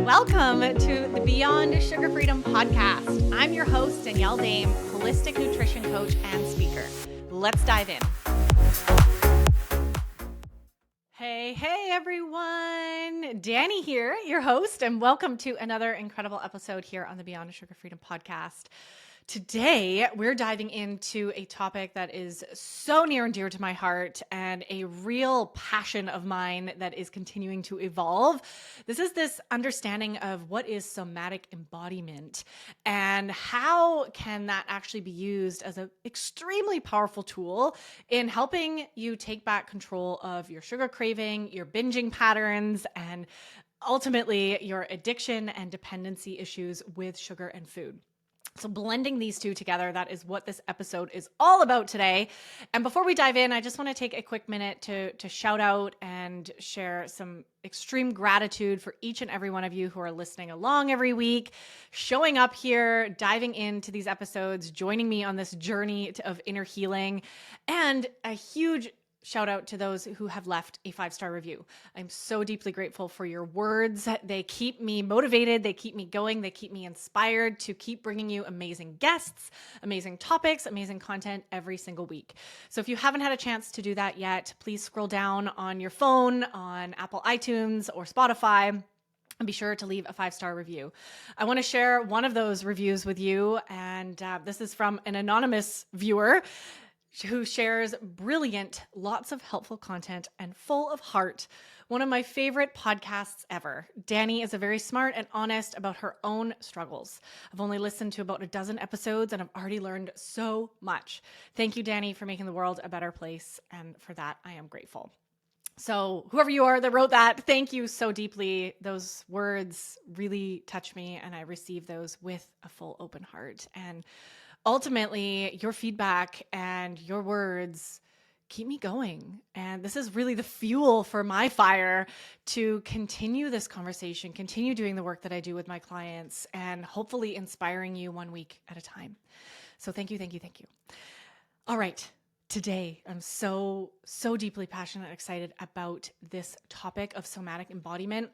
Welcome to the Beyond Sugar Freedom podcast. I'm your host, Danielle Dame, holistic nutrition coach and speaker. Let's dive in. Hey, everyone. Danny here, your host, and welcome to another incredible episode here on the Beyond Sugar Freedom podcast. Today, we're diving into a topic that is so near and dear to my heart and a real passion of mine that is continuing to evolve. This is this understanding of what is somatic embodiment and how can that actually be used as an extremely powerful tool in helping you take back control of your sugar craving, your binging patterns, and ultimately your addiction and dependency issues with sugar and food. So blending these two together, that is what this episode is all about today. And before we dive in, I just want to take a quick minute to shout out and share some extreme gratitude for each and every one of you who are listening along every week, showing up here, diving into these episodes, joining me on this journey of inner healing, and a huge shout out to those who have left a 5-star review. I'm so deeply grateful for your words. They keep me motivated. They keep me going. They keep me inspired to keep bringing you amazing guests, amazing topics, amazing content every single week. So if you haven't had a chance to do that yet, please scroll down on your phone, on Apple iTunes or Spotify, and be sure to leave a 5-star review. I want to share one of those reviews with you. And this is from an anonymous viewer who shares brilliant, lots of helpful content, and full of heart. One of my favorite podcasts ever. Danny is very smart and honest about her own struggles. I've only listened to about a dozen episodes and I've already learned so much. Thank you, Danny, for making the world a better place. And for that, I am grateful. So whoever you are that wrote that, thank you so deeply. Those words really touch me and I receive those with a full open heart. And ultimately, your feedback and your words keep me going. And this is really the fuel for my fire to continue this conversation, continue doing the work that I do with my clients, and hopefully inspiring you one week at a time. So thank you. All right. Today, I'm so deeply passionate and excited about this topic of somatic embodiment.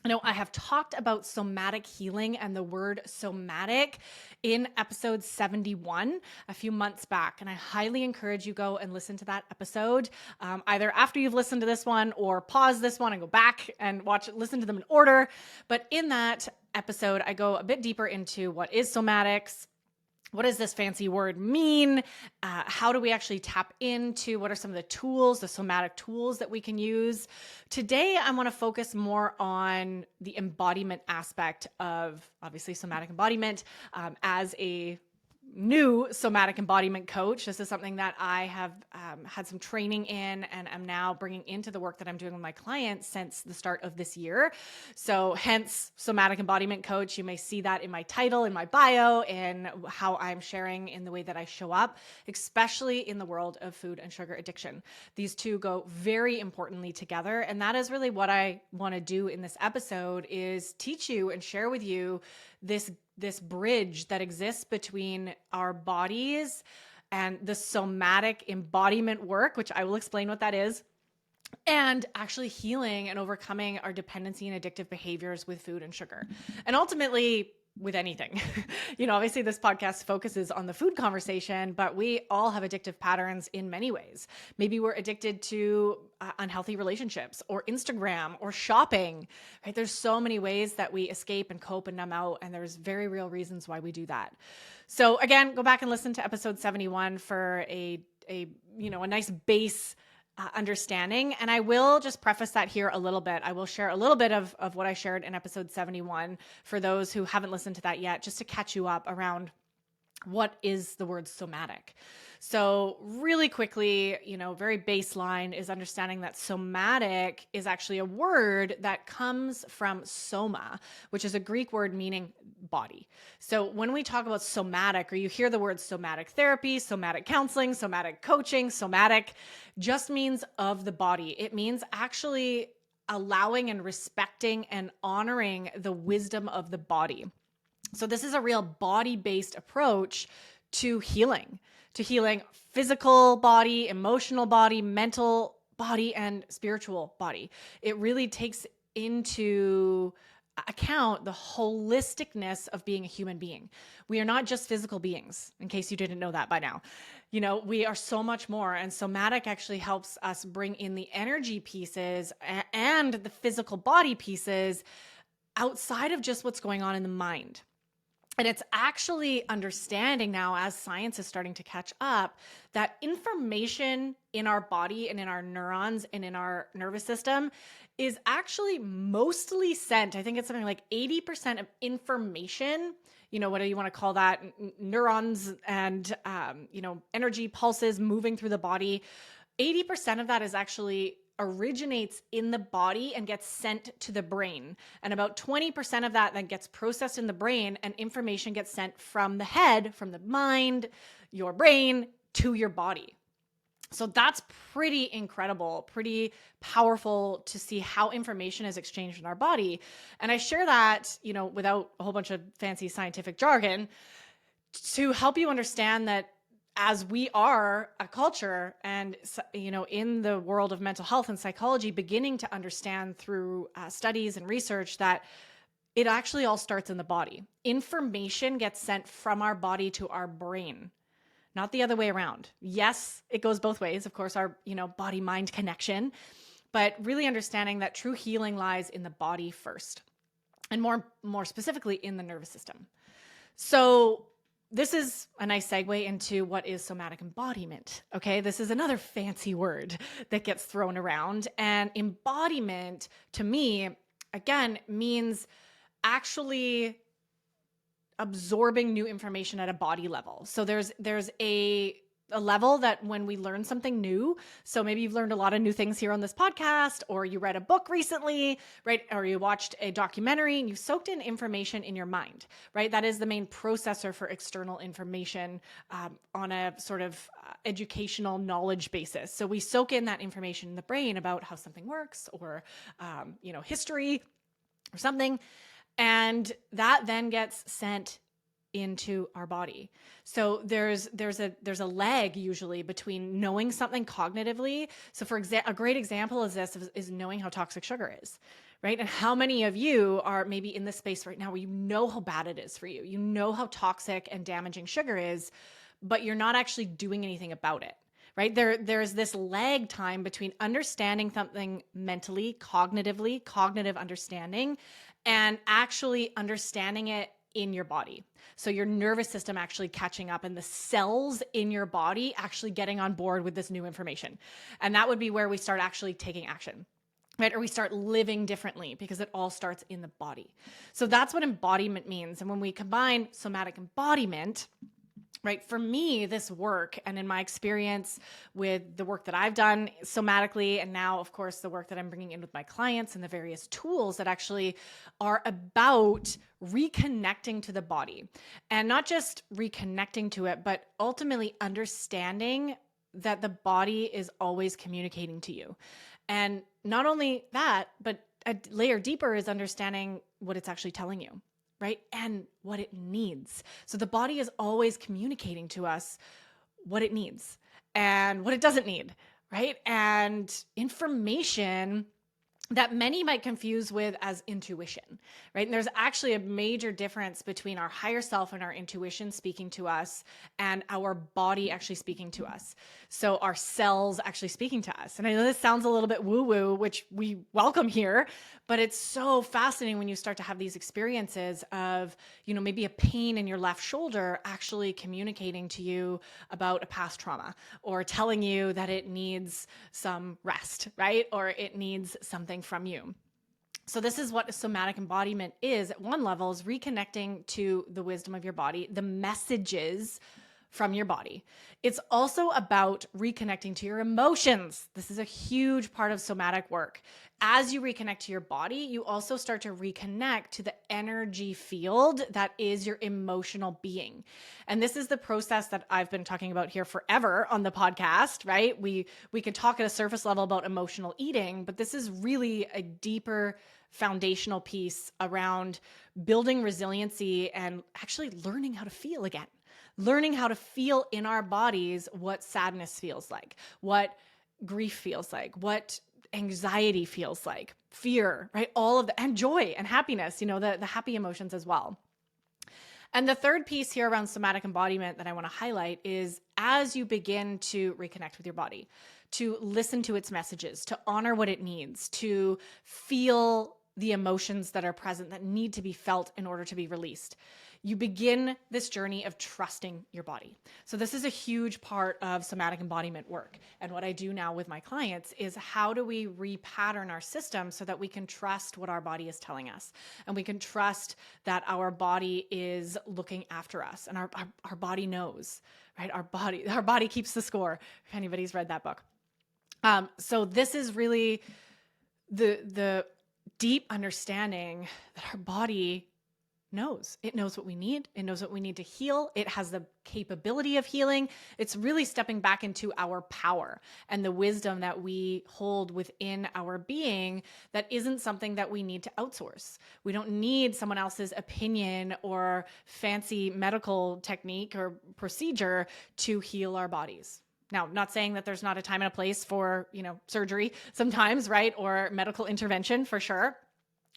I know I have talked about somatic healing and the word somatic in episode 71 a few months back. And I highly encourage you go and listen to that episode, either after you've listened to this one or pause this one and go back and listen to them in order. But in that episode, I go a bit deeper into what is somatics. What does this fancy word mean? How do we actually tap into what are some of the tools, the somatic tools that we can use? Today, I want to focus more on the embodiment aspect of obviously somatic embodiment as a new somatic embodiment coach. This is something that I have had some training in and I'm now bringing into the work that I'm doing with my clients since the start of this year. So hence somatic embodiment coach. You may see that in my title, in my bio, in how I'm sharing in the way that I show up, especially in the world of food and sugar addiction. These two go very importantly together. And that is really what I want to do in this episode is teach you and share with you this bridge that exists between our bodies and the somatic embodiment work, which I will explain what that is, and actually healing and overcoming our dependency and addictive behaviors with food and sugar. And ultimately, with anything. Obviously this podcast focuses on the food conversation, but we all have addictive patterns in many ways. Maybe we're addicted to unhealthy relationships or Instagram or shopping, right? There's so many ways that we escape and cope and numb out, and there's very real reasons why we do that. So again, go back and listen to episode 71 for a nice base understanding. And I will just preface that here a little bit. I will share a little bit of what I shared in episode 71 for those who haven't listened to that yet, just to catch you up around what is the word somatic. So really quickly, very baseline is understanding that somatic is actually a word that comes from soma, which is a Greek word meaning body. So when we talk about somatic, or you hear the word somatic therapy, somatic counseling, somatic coaching, somatic just means of the body. It means actually allowing and respecting and honoring the wisdom of the body. So this is a real body-based approach to healing physical body, emotional body, mental body, and spiritual body. It really takes into account the holisticness of being a human being. We are not just physical beings, in case you didn't know that by now. We are so much more. And somatic actually helps us bring in the energy pieces and the physical body pieces outside of just what's going on in the mind. And it's actually understanding now, as science is starting to catch up, that information in our body and in our neurons and in our nervous system is actually mostly sent. I think it's something like 80% of information, what do you want to call that? Neurons and, energy pulses moving through the body. 80% of that is actually originates in the body and gets sent to the brain. And about 20% of that then gets processed in the brain, and information gets sent from the head, from the mind, your brain, to your body. So that's pretty incredible, pretty powerful to see how information is exchanged in our body. And I share that, without a whole bunch of fancy scientific jargon, to help you understand that as we are a culture and, in the world of mental health and psychology, beginning to understand through studies and research that it actually all starts in the body. Information gets sent from our body to our brain, not the other way around. Yes, it goes both ways. Of course, our, body-mind connection, but really understanding that true healing lies in the body first, and more specifically in the nervous system. So this is a nice segue into what is somatic embodiment. Okay, this is another fancy word that gets thrown around. And embodiment, to me, again, means actually absorbing new information at a body level. So there's a level that when we learn something new, so maybe you've learned a lot of new things here on this podcast, or you read a book recently, right? Or you watched a documentary and you soaked in information in your mind, right? That is the main processor for external information on a sort of educational knowledge basis. So we soak in that information in the brain about how something works, or, history or something. And that then gets sent into our body. So there's a lag usually between knowing something cognitively. So for example, a great example of this is knowing how toxic sugar is, right? And how many of you are maybe in this space right now where you know how bad it is for you, you know how toxic and damaging sugar is, but you're not actually doing anything about it. Right? There's this lag time between understanding something mentally, cognitively, cognitive understanding, and actually understanding it in your body. So your nervous system actually catching up and the cells in your body actually getting on board with this new information. And that would be where we start actually taking action. Right? Or we start living differently, because it all starts in the body. So that's what embodiment means. And when we combine somatic embodiment, right, for me, this work, and in my experience with the work that I've done somatically, and now, of course, the work that I'm bringing in with my clients and the various tools that actually are about reconnecting to the body, and not just reconnecting to it, but ultimately understanding that the body is always communicating to you. And not only that, but a layer deeper is understanding what it's actually telling you, right? And what it needs. So the body is always communicating to us what it needs and what it doesn't need, right? And information that many might confuse with as intuition, right? And there's actually a major difference between our higher self and our intuition speaking to us, and our body actually speaking to us. So our cells actually speaking to us. And I know this sounds a little bit woo-woo, which we welcome here, but it's so fascinating when you start to have these experiences of, maybe a pain in your left shoulder actually communicating to you about a past trauma, or telling you that it needs some rest, right? Or it needs something from you. So this is what somatic embodiment is. At one level, is reconnecting to the wisdom of your body, the messages from your body. It's also about reconnecting to your emotions. This is a huge part of somatic work. As you reconnect to your body, you also start to reconnect to the energy field that is your emotional being. And this is the process that I've been talking about here forever on the podcast, right? We could talk at a surface level about emotional eating, but this is really a deeper foundational piece around building resiliency and actually learning how to feel again. Learning how to feel in our bodies what sadness feels like, what grief feels like, what anxiety feels like, fear, right? All of the, and joy and happiness, the happy emotions as well. And the third piece here around somatic embodiment that I want to highlight is as you begin to reconnect with your body, to listen to its messages, to honor what it needs, to feel the emotions that are present that need to be felt in order to be released. You begin this journey of trusting your body. So this is a huge part of somatic embodiment work. And what I do now with my clients is how do we repattern our system so that we can trust what our body is telling us, and we can trust that our body is looking after us, and our body knows, right? Our body keeps the score, if anybody's read that book. So this is really the deep understanding that our body knows. It knows what we need. It knows what we need to heal. It has the capability of healing. It's really stepping back into our power and the wisdom that we hold within our being that isn't something that we need to outsource. We don't need someone else's opinion or fancy medical technique or procedure to heal our bodies. Now, not saying that there's not a time and a place for, surgery sometimes, right? Or medical intervention for sure.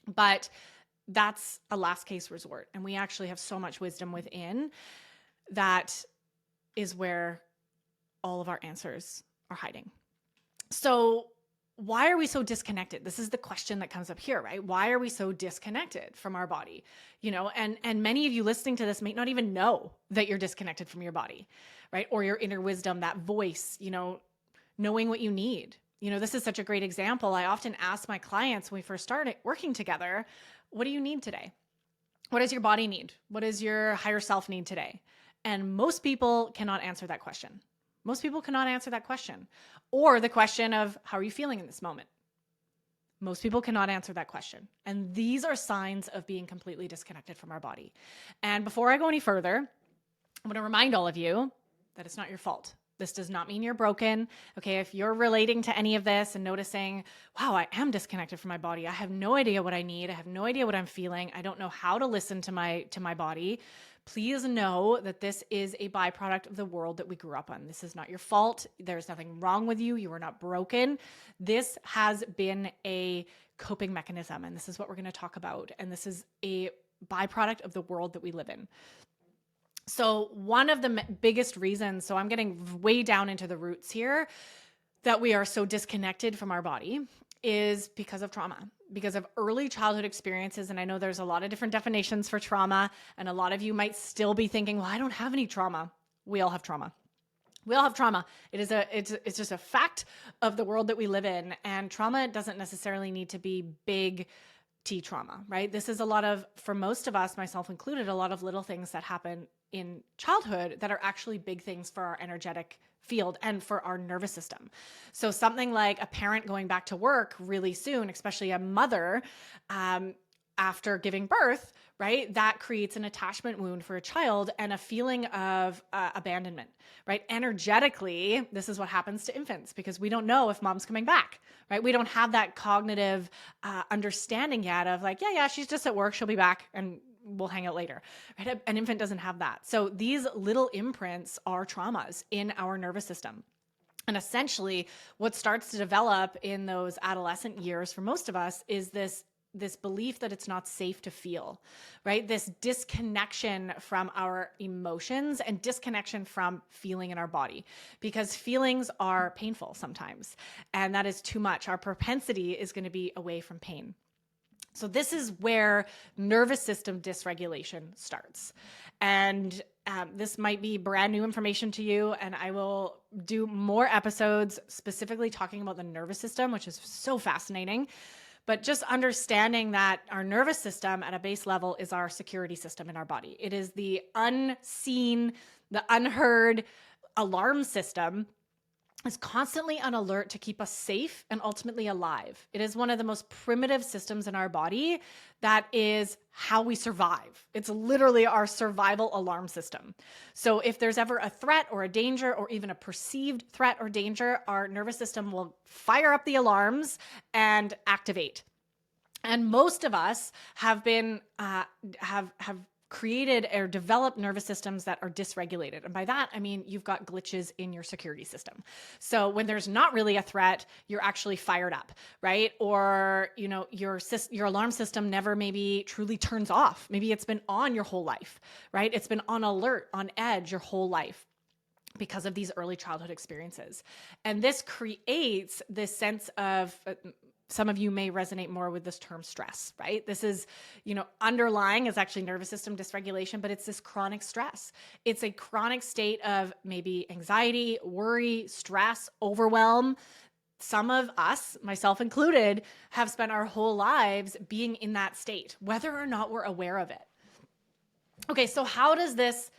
But that's a last case resort. And we actually have so much wisdom within that is where all of our answers are hiding. So why are we so disconnected? This is the question that comes up here, right? Why are we so disconnected from our body? And many of you listening to this may not even know that you're disconnected from your body, right? Or your inner wisdom, that voice, knowing what you need. This is such a great example. I often ask my clients when we first started working together, what do you need today? What does your body need? What does your higher self need today? And most people cannot answer that question. Most people cannot answer that question. Or the question of, how are you feeling in this moment? Most people cannot answer that question. And these are signs of being completely disconnected from our body. And before I go any further, I'm going to remind all of you that it's not your fault. This does not mean you're broken. Okay, if you're relating to any of this and noticing, wow, I am disconnected from my body. I have no idea what I need. I have no idea what I'm feeling. I don't know how to listen to my body. Please know that this is a byproduct of the world that we grew up on. This is not your fault. There's nothing wrong with you. You are not broken. This has been a coping mechanism, and this is what we're going to talk about. And this is a byproduct of the world that we live in. So one of the biggest reasons, so I'm getting way down into the roots here, that we are so disconnected from our body is because of trauma, because of early childhood experiences. And I know there's a lot of different definitions for trauma, and a lot of you might still be thinking, well, I don't have any trauma. We all have trauma. We all have trauma. It's just a fact of the world that we live in. And trauma doesn't necessarily need to be big T trauma, right? This is a lot of, for most of us, myself included, a lot of little things that happen in childhood that are actually big things for our energetic field and for our nervous system. So something like a parent going back to work really soon, especially a mother, after giving birth, right? That creates an attachment wound for a child and a feeling of abandonment, right? Energetically, this is what happens to infants because we don't know if mom's coming back, right? We don't have that cognitive understanding yet of like, yeah, she's just at work. She'll be back and we'll hang out later, right? An infant doesn't have that. So these little imprints are traumas in our nervous system. And essentially what starts to develop in those adolescent years for most of us is this belief that it's not safe to feel, right? This disconnection from our emotions and disconnection from feeling in our body, because feelings are painful sometimes. And that is too much. Our propensity is going to be away from pain. So this is where nervous system dysregulation starts. And this might be brand new information to you, and I will do more episodes specifically talking about the nervous system, which is so fascinating. But just understanding that our nervous system at a base level is our security system in our body. It is the unseen, the unheard alarm system. Is constantly on alert to keep us safe and ultimately alive. It is one of the most primitive systems in our body that is how we survive. It's literally our survival alarm system. So if there's ever a threat or a danger or even a perceived threat or danger, our nervous system will fire up the alarms and activate. And most of us have been have created or developed nervous systems that are dysregulated. And by that, I mean, you've got glitches in your security system. So when there's not really a threat, you're actually fired up, right? Or, your alarm system never maybe truly turns off. Maybe it's been on your whole life, right? It's been on alert, on edge your whole life because of these early childhood experiences. And this creates this sense of, some of you may resonate more with this term stress, right? This is, underlying is actually nervous system dysregulation, but it's this chronic stress. It's a chronic state of maybe anxiety, worry, stress, overwhelm. Some of us, myself included, have spent our whole lives being in that state, whether or not we're aware of it. Okay, so how does this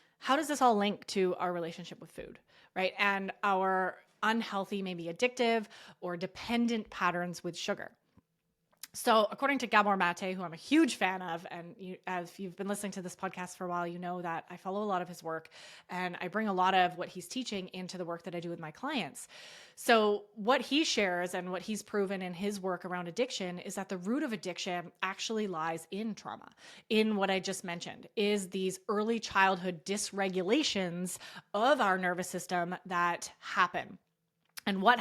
all link to our relationship with food, right? And our unhealthy, maybe addictive or dependent patterns with sugar. So according to Gabor Mate, who I'm a huge fan of, and if you've been listening to this podcast for a while, you know that I follow a lot of his work and I bring a lot of what he's teaching into the work that I do with my clients. So what he shares and what he's proven in his work around addiction is that the root of addiction actually lies in trauma, in what I just mentioned, is these early childhood dysregulations of our nervous system that happen. And what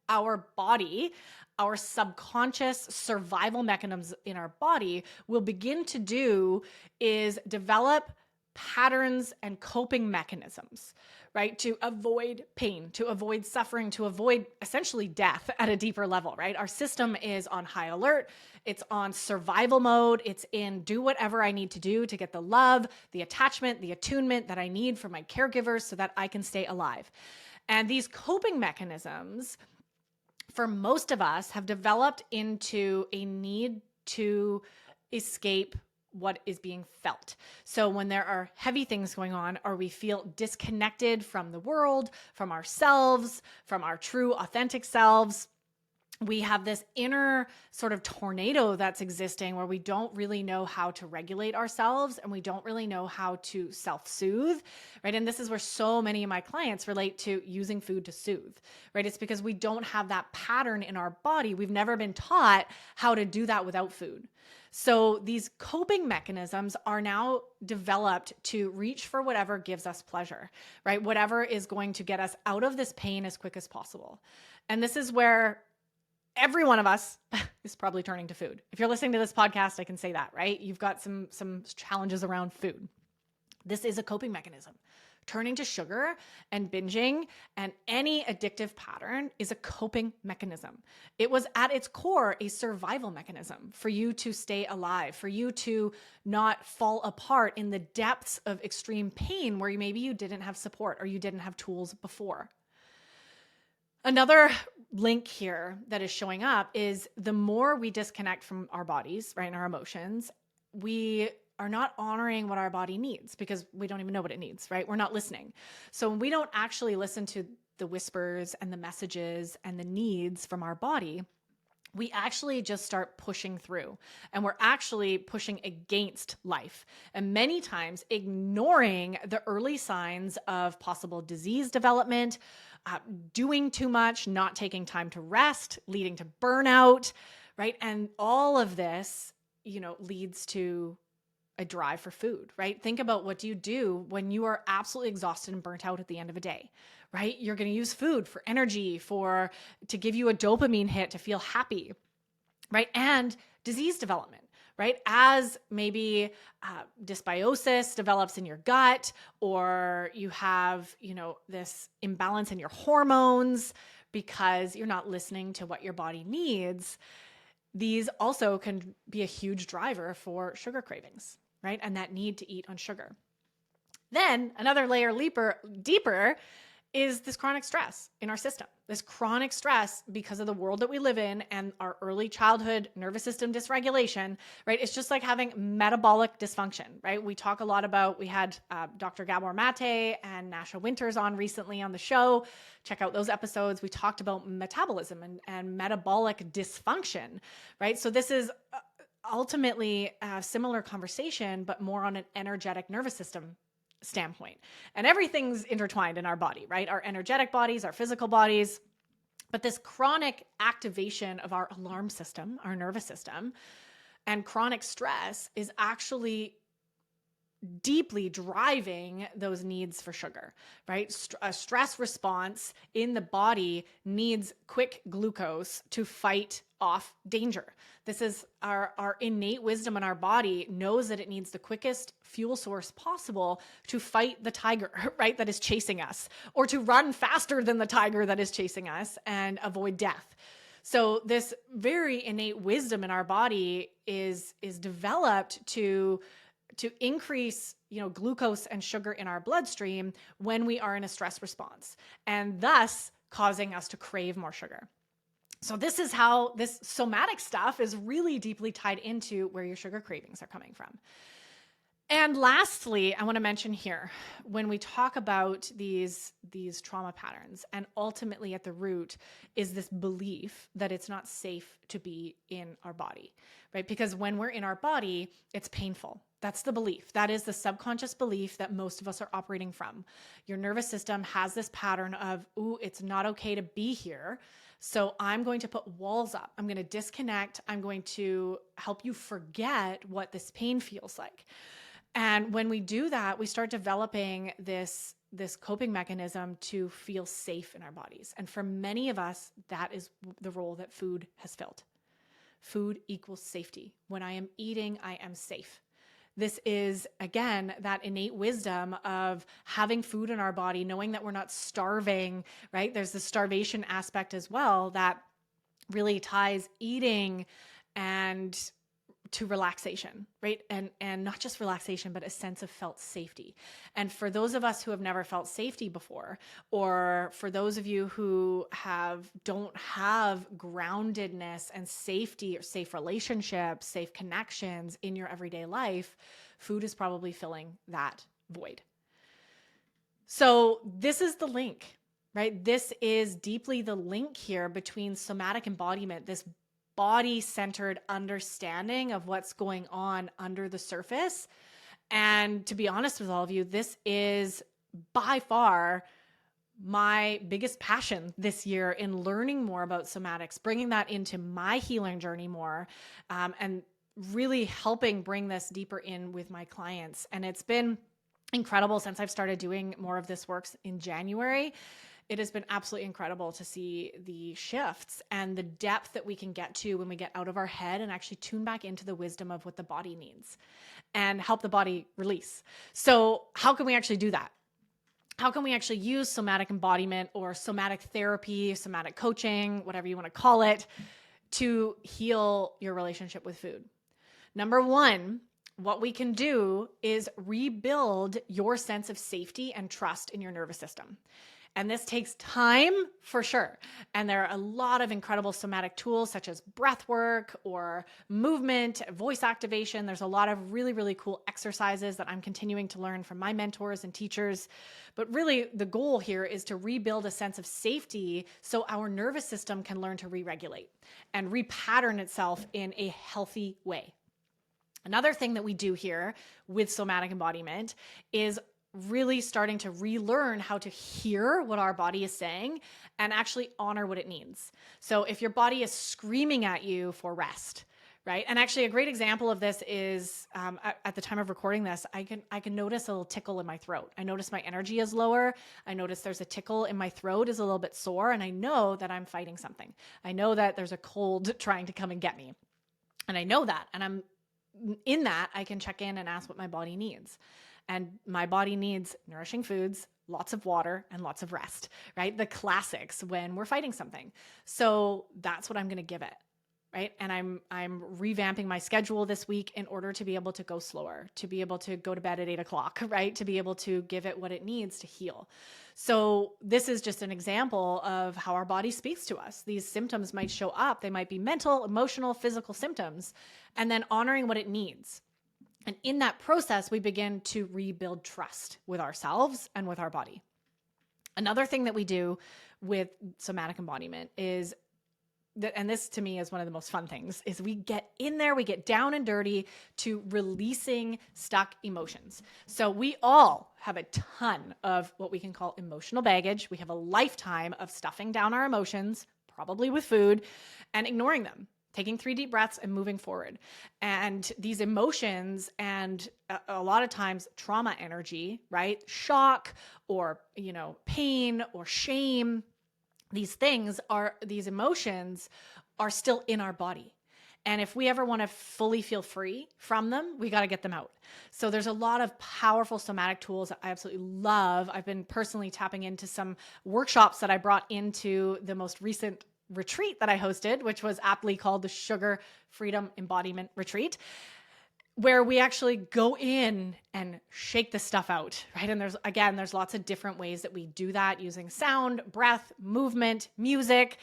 our body, our subconscious survival mechanisms in our body will begin to do is develop patterns and coping mechanisms, right? To avoid pain, to avoid suffering, to avoid essentially death at a deeper level, right? Our system is on high alert. It's on survival mode. It's in do whatever I need to do to get the love, the attachment, the attunement that I need from my caregivers so that I can stay alive. And these coping mechanisms, for most of us, have developed into a need to escape what is being felt. So when there are heavy things going on, or we feel disconnected from the world, from ourselves, from our true authentic selves, we have this inner sort of tornado that's existing where we don't really know how to regulate ourselves and we don't really know how to self-soothe, right? And this is where so many of my clients relate to using food to soothe, right? It's because we don't have that pattern in our body. We've never been taught how to do that without food. So these coping mechanisms are now developed to reach for whatever gives us pleasure, right? Whatever is going to get us out of this pain as quick as possible. And this is where every one of us is probably turning to food. If you're listening to this podcast, I can say that, right? You've got some challenges around food. This is a coping mechanism. Turning to sugar and binging and any addictive pattern is a coping mechanism. It was at its core a survival mechanism for you to stay alive, for you to not fall apart in the depths of extreme pain where maybe you didn't have support or you didn't have tools before. Another link here that is showing up is the more we disconnect from our bodies, right, and our emotions, we are not honoring what our body needs because we don't even know what it needs, right? We're not listening. So when we don't actually listen to the whispers and the messages and the needs from our body, we actually just start pushing through and we're actually pushing against life and many times ignoring the early signs of possible disease development, doing too much, not taking time to rest, leading to burnout, right? And all of this, leads to a drive for food, right? Think about what do you do when you are absolutely exhausted and burnt out at the end of a day, right? You're going to use food for energy, to give you a dopamine hit to feel happy, right? And disease development, right? As maybe dysbiosis develops in your gut, or you have, this imbalance in your hormones because you're not listening to what your body needs. These also can be a huge driver for sugar cravings, right? And that need to eat on sugar. Then another layer deeper is this chronic stress in our system. This chronic stress because of the world that we live in and our early childhood nervous system dysregulation, right? It's just like having metabolic dysfunction, right? We talk a lot about, we had Dr. Gabor Mate and Nasha Winters on recently on the show. Check out those episodes. We talked about metabolism and metabolic dysfunction, right? So this is ultimately a similar conversation, but more on an energetic nervous system standpoint. And everything's intertwined in our body, right? Our energetic bodies, our physical bodies. But this chronic activation of our alarm system, our nervous system, and chronic stress is actually deeply driving those needs for sugar, right? A stress response in the body needs quick glucose to fight off danger. This is our innate wisdom in our body knows that it needs the quickest fuel source possible to fight the tiger, right? That is chasing us, or to run faster than the tiger that is chasing us and avoid death. So this very innate wisdom in our body is developed to increase, glucose and sugar in our bloodstream when we are in a stress response, and thus causing us to crave more sugar. So this is how this somatic stuff is really deeply tied into where your sugar cravings are coming from. And lastly, I want to mention here, when we talk about these trauma patterns, and ultimately at the root is this belief that it's not safe to be in our body, right? Because when we're in our body, it's painful. That's the belief. That is the subconscious belief that most of us are operating from. Your nervous system has this pattern of, ooh, it's not okay to be here. So I'm going to put walls up. I'm going to disconnect. I'm going to help you forget what this pain feels like. And when we do that, we start developing this coping mechanism to feel safe in our bodies. And for many of us, that is the role that food has filled. Food equals safety. When I am eating, I am safe. This is, again, that innate wisdom of having food in our body, knowing that we're not starving, right? There's the starvation aspect as well that really ties eating and to relaxation, right? And not just relaxation, but a sense of felt safety. And for those of us who have never felt safety before, or for those of you who don't have groundedness and safety or safe relationships, safe connections in your everyday life, food is probably filling that void. So this is the link, right? This is deeply the link here between somatic embodiment, this body-centered understanding of what's going on under the surface. And to be honest with all of you, this is by far my biggest passion this year in learning more about somatics, bringing that into my healing journey more, and really helping bring this deeper in with my clients. And it's been incredible since I've started doing more of this work in January. It has been absolutely incredible to see the shifts and the depth that we can get to when we get out of our head and actually tune back into the wisdom of what the body needs and help the body release. So how can we actually do that? How can we actually use somatic embodiment or somatic therapy, somatic coaching, whatever you want to call it, to heal your relationship with food? Number one, what we can do is rebuild your sense of safety and trust in your nervous system. And this takes time for sure. And there are a lot of incredible somatic tools such as breath work or movement, voice activation. There's a lot of really, really cool exercises that I'm continuing to learn from my mentors and teachers. But really the goal here is to rebuild a sense of safety so our nervous system can learn to re-regulate and repattern itself in a healthy way. Another thing that we do here with somatic embodiment is really starting to relearn how to hear what our body is saying and actually honor what it needs. So if your body is screaming at you for rest, right? And actually a great example of this is at the time of recording this, I can notice a little tickle in my throat. I notice my energy is lower. I notice there's a tickle in my throat is a little bit sore, and I know that I'm fighting something. I know that there's a cold trying to come and get me. And I know that, and I'm in that, I can check in and ask what my body needs. And my body needs nourishing foods, lots of water, and lots of rest, right? The classics when we're fighting something. So that's what I'm going to give it, right? And I'm revamping my schedule this week in order to be able to go slower, to be able to go to bed at 8:00, right? To be able to give it what it needs to heal. So this is just an example of how our body speaks to us. These symptoms might show up. They might be mental, emotional, physical symptoms, and then honoring what it needs. And in that process, we begin to rebuild trust with ourselves and with our body. Another thing that we do with somatic embodiment is that, and this to me is one of the most fun things, is we get in there, we get down and dirty to releasing stuck emotions. So we all have a ton of what we can call emotional baggage. We have a lifetime of stuffing down our emotions, probably with food, and ignoring them. taking 3 deep breaths and moving forward. And these emotions and a lot of times trauma energy, right? Shock or, pain or shame, these emotions are still in our body. And if we ever want to fully feel free from them, we got to get them out. So there's a lot of powerful somatic tools that I absolutely love. I've been personally tapping into some workshops that I brought into the most recent retreat that I hosted, which was aptly called the Sugar Freedom Embodiment Retreat, where we actually go in and shake the stuff out, right? And there's lots of different ways that we do that using sound, breath, movement, music,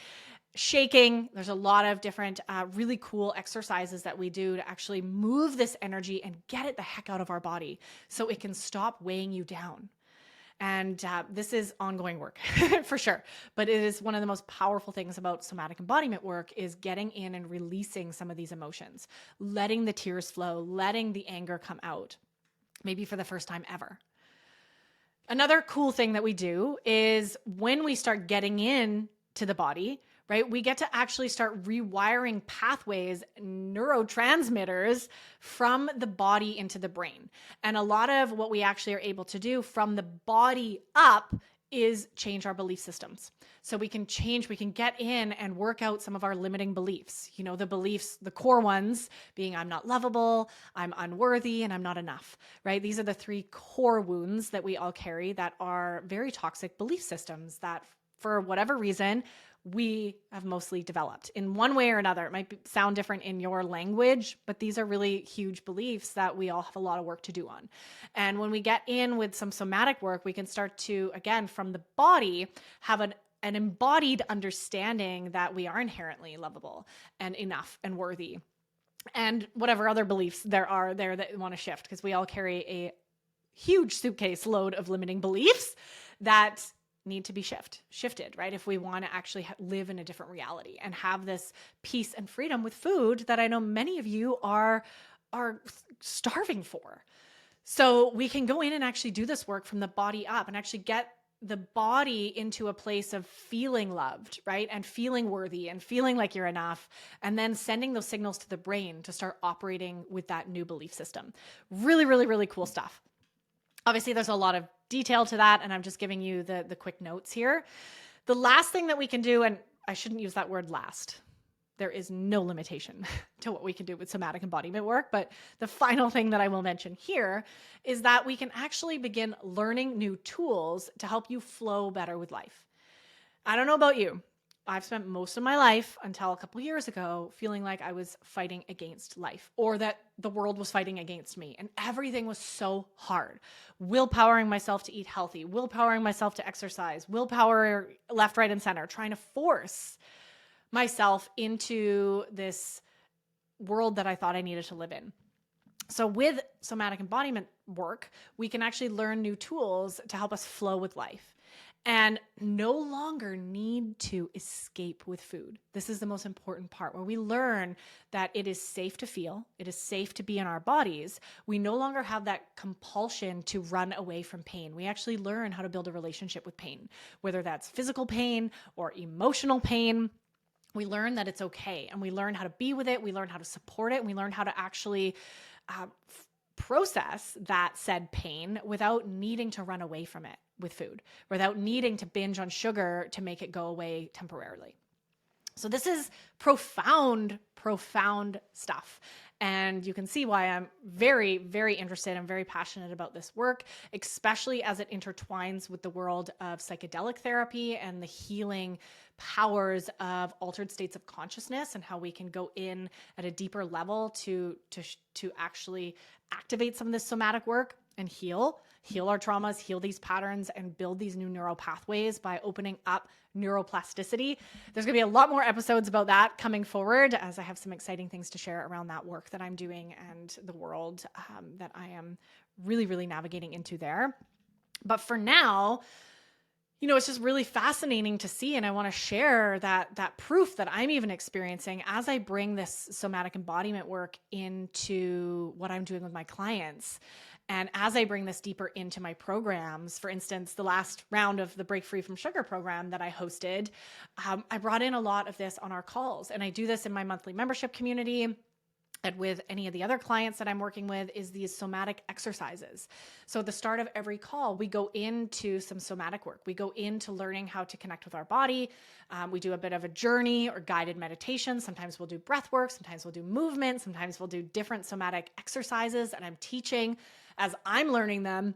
shaking. There's a lot of different really cool exercises that we do to actually move this energy and get it the heck out of our body so it can stop weighing you down. And this is ongoing work for sure. But it is one of the most powerful things about somatic embodiment work is getting in and releasing some of these emotions, letting the tears flow, letting the anger come out, maybe for the first time ever. Another cool thing that we do is when we start getting in to the body, right? We get to actually start rewiring pathways, neurotransmitters from the body into the brain. And a lot of what we actually are able to do from the body up is change our belief systems. So we can get in and work out some of our limiting beliefs. The beliefs, the core ones being I'm not lovable, I'm unworthy, and I'm not enough, right? These are the 3 core wounds that we all carry that are very toxic belief systems that for whatever reason, we have mostly developed in one way or another. It might sound different in your language, but these are really huge beliefs that we all have a lot of work to do on. And when we get in with some somatic work, we can start to, again, from the body, have an embodied understanding that we are inherently lovable and enough and worthy. And whatever other beliefs there are there that want to shift, because we all carry a huge suitcase load of limiting beliefs that need to be shifted, right? If we want to actually live in a different reality and have this peace and freedom with food that I know many of you are starving for. So we can go in and actually do this work from the body up and actually get the body into a place of feeling loved, right? And feeling worthy and feeling like you're enough, and then sending those signals to the brain to start operating with that new belief system. Really, really, really cool stuff. Obviously, there's a lot of detail to that, and I'm just giving you the quick notes here. The last thing that we can do, and I shouldn't use that word last, there is no limitation to what we can do with somatic embodiment work, but the final thing that I will mention here is that we can actually begin learning new tools to help you flow better with life. I don't know about you. I've spent most of my life until a couple years ago feeling like I was fighting against life or that the world was fighting against me and everything was so hard. Willpowering myself to eat healthy, willpowering myself to exercise, willpower left, right, and center, trying to force myself into this world that I thought I needed to live in. So with somatic embodiment work, we can actually learn new tools to help us flow with life and no longer need to escape with food. This is the most important part where we learn that it is safe to feel, it is safe to be in our bodies. We no longer have that compulsion to run away from pain. We actually learn how to build a relationship with pain, whether that's physical pain or emotional pain. We learn that it's okay, and we learn how to be with it. We learn how to support it. And we learn how to actually process that said pain without needing to run away from it with food, without needing to binge on sugar to make it go away temporarily. So this is profound, profound stuff. And you can see why I'm very, very interested and very passionate about this work, especially as it intertwines with the world of psychedelic therapy and the healing powers of altered states of consciousness and how we can go in at a deeper level to actually activate some of this somatic work and heal our traumas, heal these patterns, and build these new neural pathways by opening up neuroplasticity. There's going to be a lot more episodes about that coming forward as I have some exciting things to share around that work that I'm doing and the world that I am really, really navigating into there. But for now, it's just really fascinating to see, and I want to share that proof that I'm even experiencing as I bring this somatic embodiment work into what I'm doing with my clients. And as I bring this deeper into my programs, for instance, the last round of the Break Free from Sugar program that I hosted, I brought in a lot of this on our calls. And I do this in my monthly membership community. And with any of the other clients that I'm working with, is these somatic exercises. So at the start of every call, we go into some somatic work. We go into learning how to connect with our body. We do a bit of a journey or guided meditation. Sometimes we'll do breath work. Sometimes we'll do movement. Sometimes we'll do different somatic exercises that I'm teaching as I'm learning them,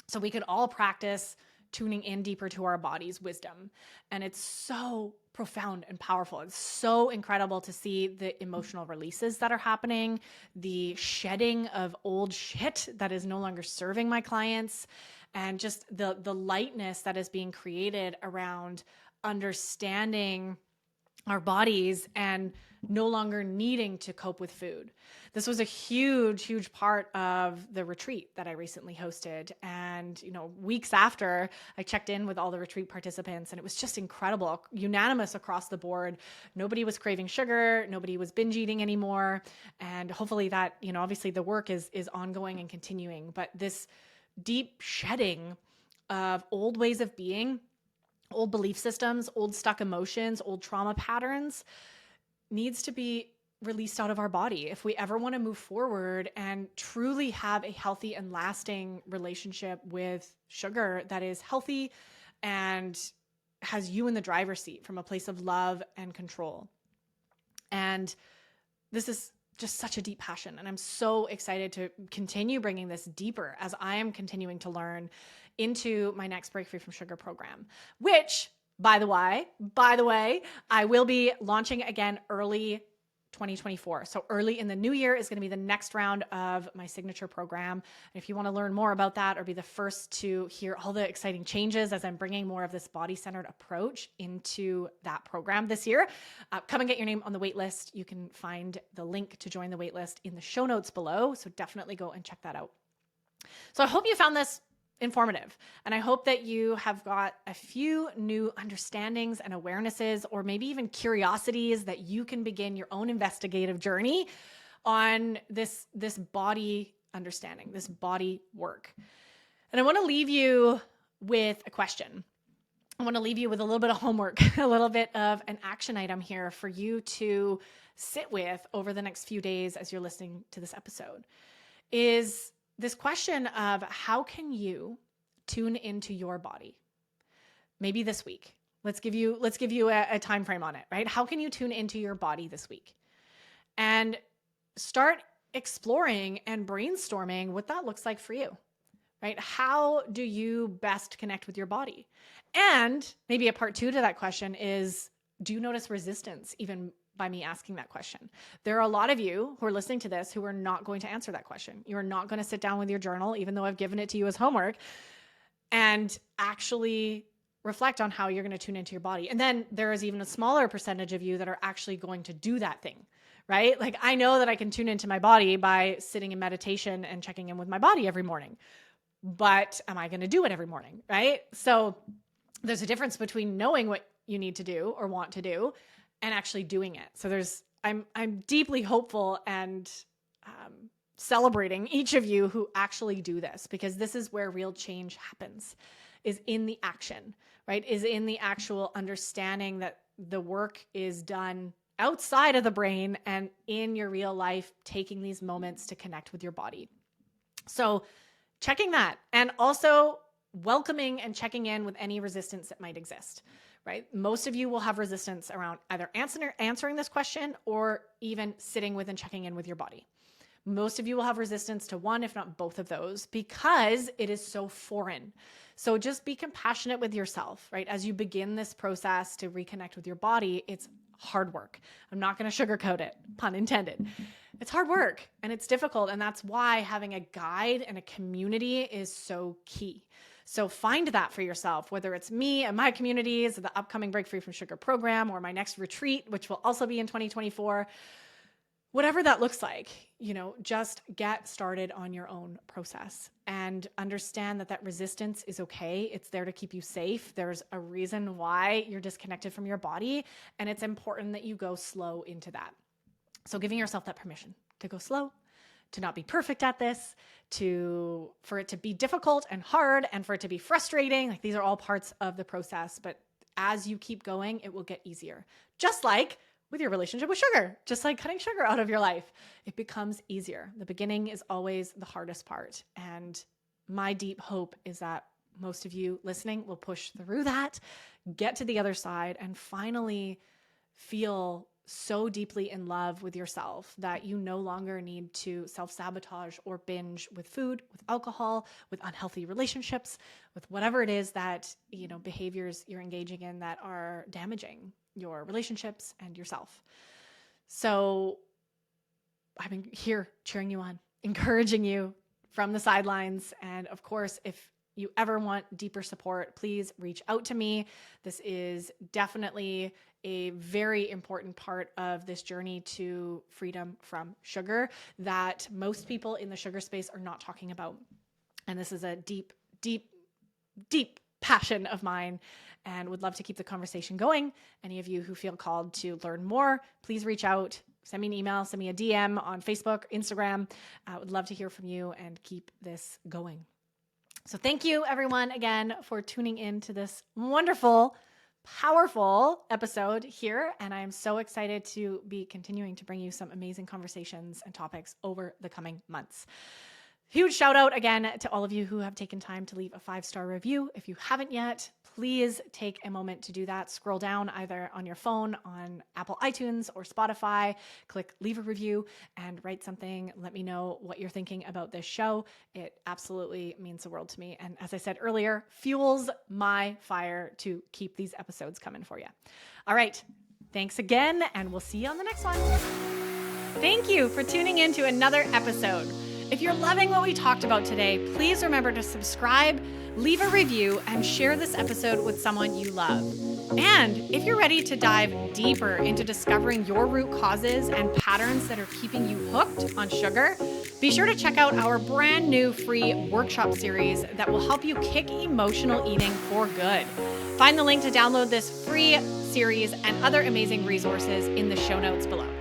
so we can all practice tuning in deeper to our body's wisdom. And it's so profound and powerful. It's so incredible to see the emotional releases that are happening, the shedding of old shit that is no longer serving my clients, and just the lightness that is being created around understanding our bodies and no longer needing to cope with food. This was a huge, huge part of the retreat that I recently hosted. And, weeks after, I checked in with all the retreat participants, and it was just incredible, unanimous across the board. Nobody was craving sugar. Nobody was binge eating anymore. And hopefully that, obviously the work is ongoing and continuing, but this deep shedding of old ways of being, old belief systems, old stuck emotions, old trauma patterns needs to be released out of our body if we ever want to move forward and truly have a healthy and lasting relationship with sugar that is healthy and has you in the driver's seat from a place of love and control. And this is just such a deep passion. And I'm so excited to continue bringing this deeper as I am continuing to learn into my next Break Free from Sugar program, which, by the way, I will be launching again early 2024. So early in the new year is going to be the next round of my signature program. And if you want to learn more about that or be the first to hear all the exciting changes as I'm bringing more of this body-centered approach into that program this year, come and get your name on the wait list. You can find the link to join the wait list in the show notes below. So definitely go and check that out. So I hope you found this informative. And I hope that you have got a few new understandings and awarenesses, or maybe even curiosities that you can begin your own investigative journey on this body understanding, this body work. And I want to leave you with a question. I want to leave you with a little bit of homework, a little bit of an action item here for you to sit with over the next few days as you're listening to this episode. Is this question of how can you tune into your body? Maybe this week. Let's give you a time frame on it, right? How can you tune into your body this week? And start exploring and brainstorming what that looks like for you, right? How do you best connect with your body? And maybe a part 2 to that question is, do you notice resistance even by me asking that question? There are a lot of you who are listening to this who are not going to answer that question. You are not going to sit down with your journal, even though I've given it to you as homework, and actually reflect on how you're going to tune into your body. And then there is even a smaller percentage of you that are actually going to do that thing, right? Like, I know that I can tune into my body by sitting in meditation and checking in with my body every morning, but am I going to do it every morning, right? So there's a difference between knowing what you need to do or want to do and actually doing it. So I'm deeply hopeful and celebrating each of you who actually do this, because this is where real change happens, is in the action, right? Is in the actual understanding that the work is done outside of the brain and in your real life, taking these moments to connect with your body. So checking that, and also welcoming and checking in with any resistance that might exist. Right? Most of you will have resistance around either answering this question or even sitting with and checking in with your body. Most of you will have resistance to one, if not both of those, because it is so foreign. So just be compassionate with yourself, right? As you begin this process to reconnect with your body, it's hard work. I'm not going to sugarcoat it, pun intended. It's hard work and it's difficult. And that's why having a guide and a community is so key. So find that for yourself, whether it's me and my communities, the upcoming Break Free from Sugar program, or my next retreat, which will also be in 2024. Whatever that looks like, just get started on your own process and understand that resistance is okay. It's there to keep you safe. There's a reason why you're disconnected from your body, and it's important that you go slow into that. So giving yourself that permission to go slow, to not be perfect at this, for it to be difficult and hard, and for it to be frustrating. Like, these are all parts of the process, but as you keep going, it will get easier. Just like with your relationship with sugar, just like cutting sugar out of your life, it becomes easier. The beginning is always the hardest part. And my deep hope is that most of you listening will push through that, get to the other side, and finally feel so deeply in love with yourself that you no longer need to self-sabotage or binge with food, with alcohol, with unhealthy relationships, with whatever it is that, behaviors you're engaging in that are damaging your relationships and yourself. So I'm here cheering you on, encouraging you from the sidelines. And of course, if you ever want deeper support, please reach out to me. This is definitely a very important part of this journey to freedom from sugar that most people in the sugar space are not talking about. And this is a deep, deep, deep passion of mine, and would love to keep the conversation going. Any of you who feel called to learn more, please reach out, send me an email, send me a DM on Facebook, Instagram. I would love to hear from you and keep this going. So thank you, everyone, again, for tuning in to this wonderful, powerful episode here. And I'm so excited to be continuing to bring you some amazing conversations and topics over the coming months. Huge shout out again to all of you who have taken time to leave a 5-star review. If you haven't yet, please take a moment to do that. Scroll down either on your phone, on Apple iTunes or Spotify, click leave a review and write something. Let me know what you're thinking about this show. It absolutely means the world to me. And as I said earlier, fuels my fire to keep these episodes coming for you. All right. Thanks again, and we'll see you on the next one. Thank you for tuning in to another episode. If you're loving what we talked about today, please remember to subscribe, leave a review, and share this episode with someone you love. And if you're ready to dive deeper into discovering your root causes and patterns that are keeping you hooked on sugar, be sure to check out our brand new free workshop series that will help you kick emotional eating for good. Find the link to download this free series and other amazing resources in the show notes below.